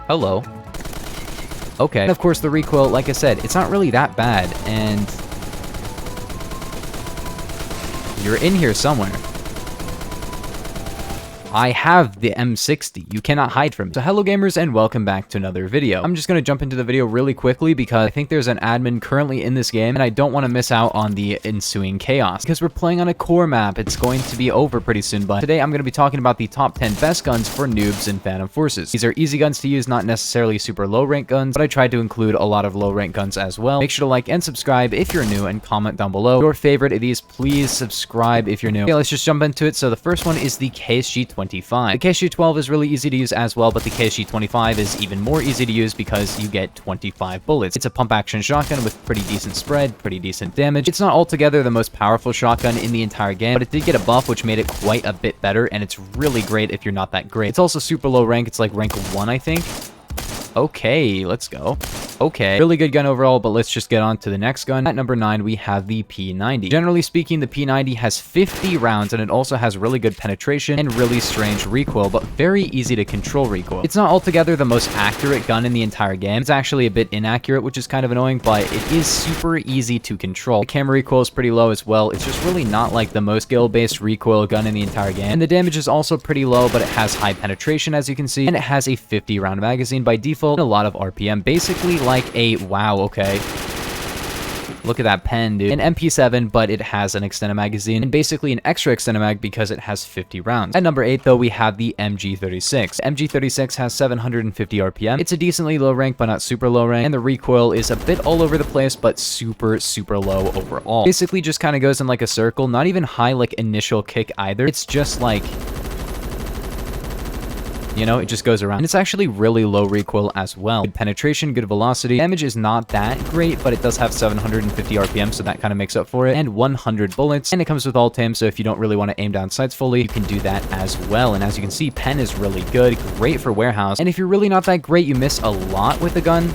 Hello. Okay. And of course, the recoil, like I said, it's not really that bad, and you're in here somewhere. I have the M60. You cannot hide from me. So hello gamers and welcome back to another video. I'm just going to jump into the video really quickly because I think there's an admin currently in this game and I don't want to miss out on the ensuing chaos because we're playing on a core map. It's going to be over pretty soon, but today I'm going to be talking about the top 10 best guns for noobs in Phantom Forces. These are easy guns to use, not necessarily super low rank guns, but I tried to include a lot of low rank guns as well. Make sure to like and subscribe if you're new and comment down below your favorite of these. Please subscribe if you're new. Okay, let's just jump into it. So the first one is the KSG-25. The KSG-12 is really easy to use as well, but the KSG-25 is even more easy to use because you get 25 bullets. It's a pump action shotgun with pretty decent spread, pretty decent damage. It's not altogether the most powerful shotgun in the entire game, but it did get a buff which made it quite a bit better, and it's really great if you're not that great. It's also super low rank. It's like rank 1, I think. Okay, let's go. Okay, really good gun overall, but let's just get on to the next gun. At number 9, we have the P90. Generally speaking, the P90 has 50 rounds, and it also has really good penetration and really strange recoil, but very easy to control recoil. It's not altogether the most accurate gun in the entire game. It's actually a bit inaccurate, which is kind of annoying, but it is super easy to control. The camera recoil is pretty low as well. It's just really not like the most skill-based recoil gun in the entire game. And the damage is also pretty low, but it has high penetration, as you can see, and it has a 50-round magazine by default and a lot of RPM. Basically like a wow, okay. Look at that pen, dude. An MP7, but it has an extended magazine, and basically an extra extended mag because it has 50 rounds. At number 8, though, we have the MG36. MG36 has 750 RPM. It's a decently low rank, but not super low rank, and the recoil is a bit all over the place, but super, super low overall. Basically just kind of goes in like a circle, not even high like initial kick either. It's just like, you know, it just goes around. And it's actually really low recoil as well. Good penetration, good velocity. Damage is not that great, but it does have 750 RPM, so that kind of makes up for it. And 100 bullets. And it comes with alt aim, so if you don't really want to aim down sights fully, you can do that as well. And as you can see, pen is really good. Great for warehouse. And if you're really not that great, you miss a lot with the gun,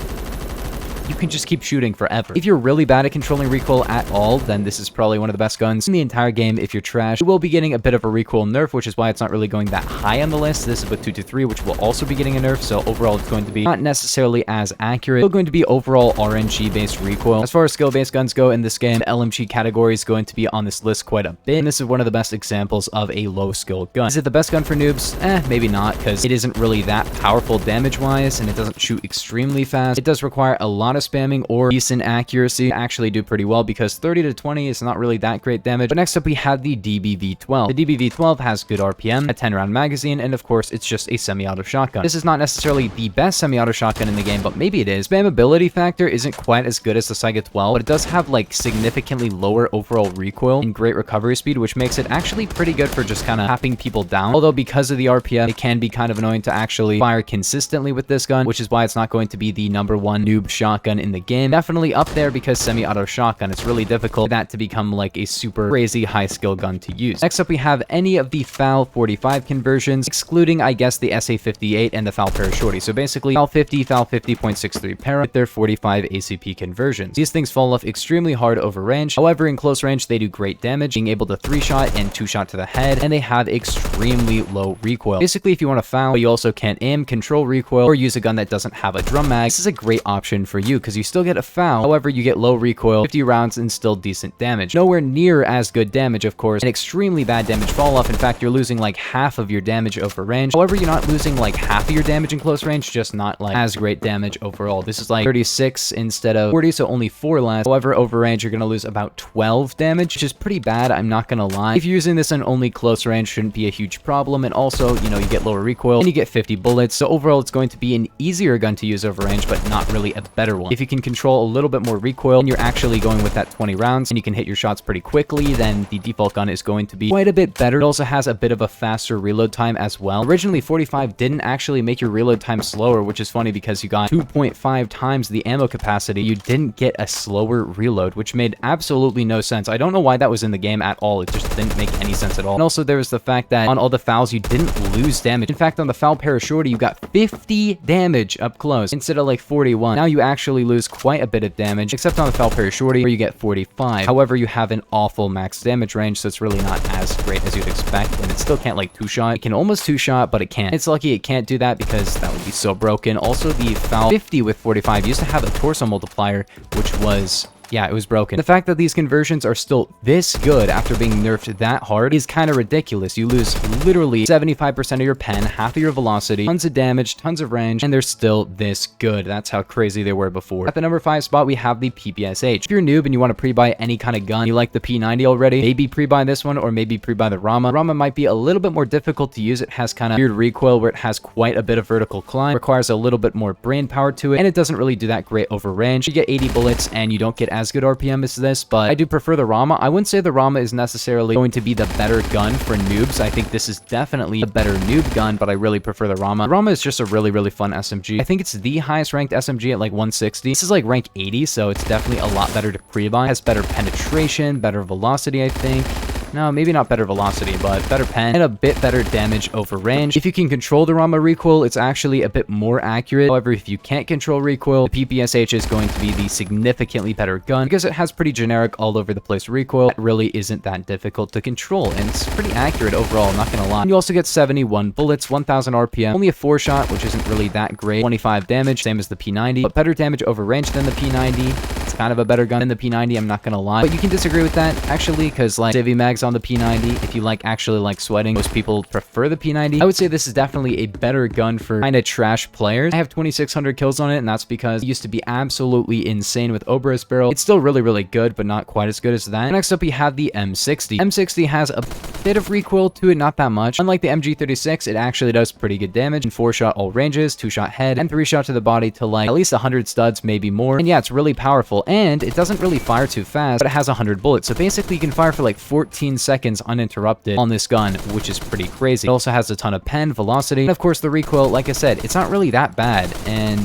you can just keep shooting forever. If you're really bad at controlling recoil at all, then this is probably one of the best guns in the entire game. If you're trash, you will be getting a bit of a recoil nerf, which is why it's not really going that high on the list. This is with 223, which will also be getting a nerf, so overall it's going to be not necessarily as accurate. Still going to be overall RNG-based recoil. As far as skill-based guns go in this game, the LMG category is going to be on this list quite a bit, and this is one of the best examples of a low-skill gun. Is it the best gun for noobs? Maybe not, because it isn't really that powerful damage-wise, and it doesn't shoot extremely fast. It does require a lot of spamming or decent accuracy to actually do pretty well because 30 to 20 is not really that great damage. But next up we have the DBV-12. The DBV-12 has good RPM, a 10-round magazine, and of course it's just a semi-auto shotgun. This is not necessarily the best semi-auto shotgun in the game, but maybe it is. Spammability factor isn't quite as good as the Saiga-12, but it does have like significantly lower overall recoil and great recovery speed, which makes it actually pretty good for just kind of tapping people down. Although because of the RPM, it can be kind of annoying to actually fire consistently with this gun, which is why it's not going to be the #1 noob shotgun in the game. Definitely up there because semi-auto shotgun, it's really difficult for that to become like a super crazy high skill gun to use. Next up we have any of the FAL 45 conversions, excluding I guess the SA58 and the FAL Parashorty. So basically FAL 50, FAL 50.63 para with their 45 ACP conversions. These things fall off extremely hard over range. However, in close range they do great damage, being able to 3-shot and 2-shot to the head, and they have extremely low recoil. Basically if you want to FAL, but you also can't aim, control recoil, or use a gun that doesn't have a drum mag, this is a great option for you because you still get a FAL. However, you get low recoil, 50 rounds, and still decent damage. Nowhere near as good damage, of course, and extremely bad damage fall off. In fact, you're losing like half of your damage over range. However, you're not losing like half of your damage in close range, just not like as great damage overall. This is like 36 instead of 40, so only 4 less. However, over range, you're going to lose about 12 damage, which is pretty bad, I'm not going to lie. If you're using this in only close range, shouldn't be a huge problem, and also, you know, you get lower recoil, and you get 50 bullets, so overall, it's going to be an easier gun to use over range, but not really a better one. If you can control a little bit more recoil and you're actually going with that 20 rounds and you can hit your shots pretty quickly, then the default gun is going to be quite a bit better. It also has a bit of a faster reload time as well. Originally 45 didn't actually make your reload time slower, which is funny because you got 2.5 times the ammo capacity. You didn't get a slower reload, which made absolutely no sense. I don't know why that was in the game at all. It just didn't make any sense at all. And also there was the fact that on all the FALs you didn't lose damage. In fact, on the FAL Parashorty you got 50 damage up close instead of like 41. Now you actually actually lose quite a bit of damage, except on the foul parry shorty, where you get 45. However, you have an awful max damage range, so it's really not as great as you'd expect, and it still can't like two-shot. It can almost two-shot, but it can't. It's lucky it can't do that because that would be so broken. Also, the foul 50 with 45 used to have a torso multiplier, which was... yeah, it was broken. The fact that these conversions are still this good after being nerfed that hard is kind of ridiculous. You lose literally 75% of your pen, half of your velocity, tons of damage, tons of range, and they're still this good. That's how crazy they were before. At the number 5 spot, we have the PPSH. If you're a noob and you want to pre-buy any kind of gun, you like the P90 already, maybe pre-buy this one or maybe pre-buy the Rama. Rama might be a little bit more difficult to use. It has kind of weird recoil where it has quite a bit of vertical climb, requires a little bit more brain power to it, and it doesn't really do that great over range. You get 80 bullets and you don't get as good RPM as this, but I do prefer the Rama. I wouldn't say the Rama is necessarily going to be the better gun for noobs. I think this is definitely a better noob gun, but I really prefer the Rama. The Rama is just a really, really fun SMG. I think it's the highest ranked SMG at like 160. This is like rank 80, so it's definitely a lot better to pre-buy. It has better penetration, better velocity, I think. No, maybe not better velocity, but better pen and a bit better damage over range. If you can control the Rama recoil, it's actually a bit more accurate. However, if you can't control recoil, the PPSH is going to be the significantly better gun because it has pretty generic all over the place recoil. It really isn't that difficult to control, and it's pretty accurate overall, I'm not gonna lie. And you also get 71 bullets, 1000 RPM, only a 4-shot, which isn't really that great, 25 damage, same as the P90, but better damage over range than the P90. It's kind of a better gun than the P90, I'm not gonna lie. But you can disagree with that, actually, because like Civvy Mags on the P90, if you like actually like sweating, most people prefer the P90. I would say this is definitely a better gun for kind of trash players. I have 2600 kills on it, and that's because it used to be absolutely insane with Oberus barrel. It's still really, really good, but not quite as good as that. Next up, we have the M60. M60 has a bit of recoil to it, not that much. Unlike the MG36, it actually does pretty good damage in 4-shot all ranges, 2-shot head, and 3-shot to the body to like at least 100 studs, maybe more. And yeah, it's really powerful, and it doesn't really fire too fast, but it has 100 bullets. So basically, you can fire for like 14 seconds uninterrupted on this gun, which is pretty crazy. It also has a ton of pen, velocity, and of course the recoil, like I said, it's not really that bad, and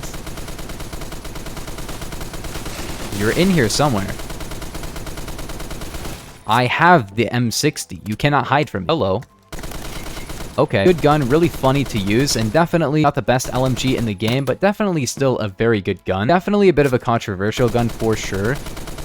you're in here somewhere. I have the M60. You cannot hide from it. Hello. Okay, good gun, really funny to use, and definitely not the best LMG in the game, but definitely still a very good gun. Definitely a bit of a controversial gun for sure.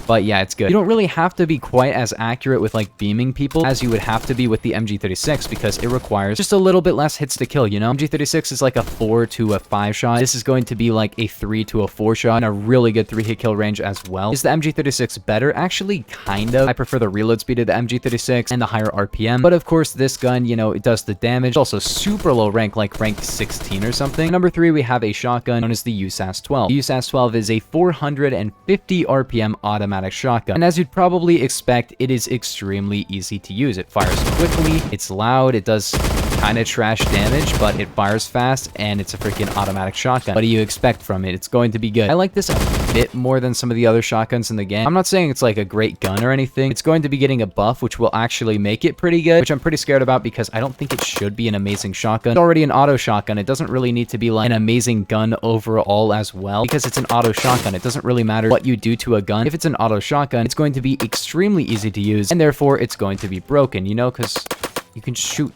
But yeah, it's good. You don't really have to be quite as accurate with like beaming people as you would have to be with the MG36 because it requires just a little bit less hits to kill, you know? MG36 is like a 4 to a 5 shot. This is going to be like a 3 to a 4 shot and a really good 3-hit kill range as well. Is the MG36 better? Actually, kind of. I prefer the reload speed of the MG36 and the higher RPM. But of course, this gun, you know, it does the damage. It's also super low rank, like rank 16 or something. Number 3, we have a shotgun known as the USAS-12. The USAS-12 is a 450 RPM automatic shotgun, and as you'd probably expect, it is extremely easy to use. It fires quickly, it's loud, it does kind of trash damage, but it fires fast, and it's a freaking automatic shotgun. What do you expect from it? It's going to be good. I like this a bit more than some of the other shotguns in the game. I'm not saying it's like a great gun or anything. It's going to be getting a buff, which will actually make it pretty good, which I'm pretty scared about because I don't think it should be an amazing shotgun. It's already an auto shotgun. It doesn't really need to be like an amazing gun overall as well because it's an auto shotgun. It doesn't really matter what you do to a gun. If it's an auto shotgun, it's going to be extremely easy to use, and therefore it's going to be broken, you know, because you can shoot.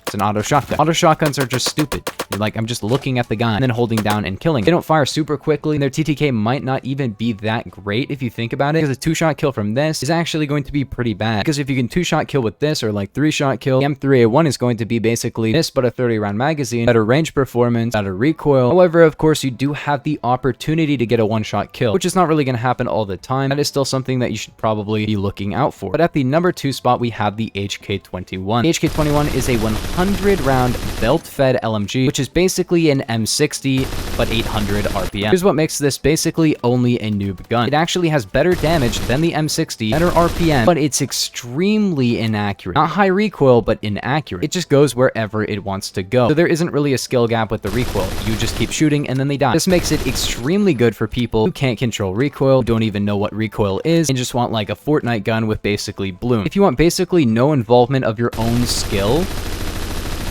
It's an auto shotgun. Auto shotguns are just stupid. You're like, I'm just looking at the gun and then holding down and killing. They don't fire super quickly, and their TTK might not even be that great if you think about it, because a 2-shot kill from this is actually going to be pretty bad. Because if you can 2-shot kill with this, or like 3-shot kill, the M3A1 is going to be basically this, but a 30-round magazine, better range performance, better recoil. However, of course, you do have the opportunity to get a 1-shot kill, which is not really going to happen all the time. That is still something that you should probably be looking out for. But at the number 2 spot, we have the HK21. The HK21 is a 100-round belt-fed LMG, which is basically an M60, but 800 RPM. Here's what makes this basically only a noob gun. It actually has better damage than the M60, better RPM, but it's extremely inaccurate. Not high recoil, but inaccurate. It just goes wherever it wants to go. So there isn't really a skill gap with the recoil. You just keep shooting and then they die. This makes it extremely good for people who can't control recoil, don't even know what recoil is, and just want like a Fortnite gun with basically bloom. If you want basically no involvement of your own skill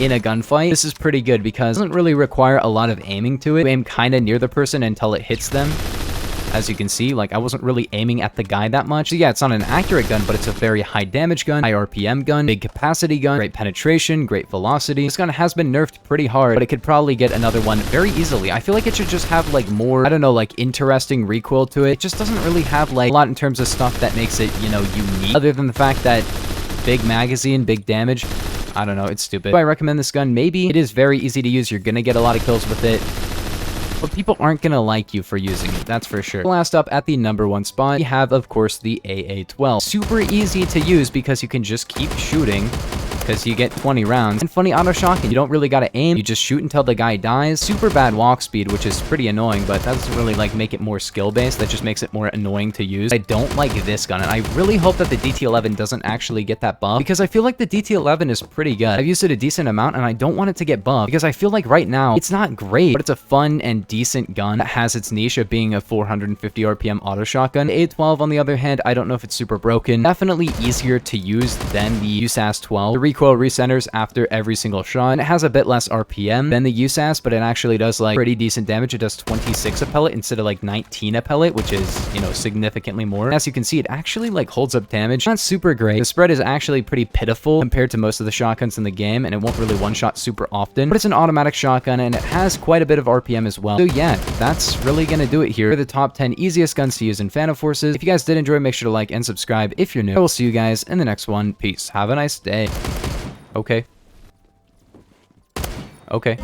in a gunfight, this is pretty good because it doesn't really require a lot of aiming to it. You aim kind of near the person until it hits them. As you can see, like, I wasn't really aiming at the guy that much. So yeah, it's not an accurate gun, but it's a very high damage gun, high RPM gun, big capacity gun, great penetration, great velocity. This gun has been nerfed pretty hard, but it could probably get another one very easily. I feel like it should just have, like, more, I don't know, like, interesting recoil to it. It just doesn't really have, like, a lot in terms of stuff that makes it, you know, unique, other than the fact that big magazine, big damage. I don't know, it's stupid. Do I recommend this gun? Maybe. It is very easy to use. You're gonna get a lot of kills with it, but people aren't gonna like you for using it, that's for sure. Last up, at the number 1 spot, we have, of course, the AA-12. Super easy to use because you can just keep shooting, because you get 20 rounds. And funny auto shotgun, you don't really gotta aim, you just shoot until the guy dies. Super bad walk speed, which is pretty annoying, but that doesn't really, like, make it more skill-based. That just makes it more annoying to use. I don't like this gun, and I really hope that the DT-11 doesn't actually get that buff, because I feel like the DT-11 is pretty good. I've used it a decent amount, and I don't want it to get buffed, because I feel like right now, it's not great, but it's a fun and decent gun that has its niche of being a 450 RPM auto shotgun. The A-12, on the other hand, I don't know if it's super broken. Definitely easier to use than the USAS-12. The recoil recenters after every single shot, and it has a bit less RPM than the USAS, but it actually does, like, pretty decent damage. It does 26 a pellet instead of, like, 19 a pellet, which is, you know, significantly more. As you can see, it actually, like, holds up damage. Not super great. The spread is actually pretty pitiful compared to most of the shotguns in the game, and it won't really one-shot super often, but it's an automatic shotgun, and it has quite a bit of RPM as well. So yeah, that's really gonna do it here for the top 10 easiest guns to use in Phantom Forces. If you guys did enjoy, make sure to like and subscribe if you're new. I will see you guys in the next one. Peace. Have a nice day. Okay. Okay.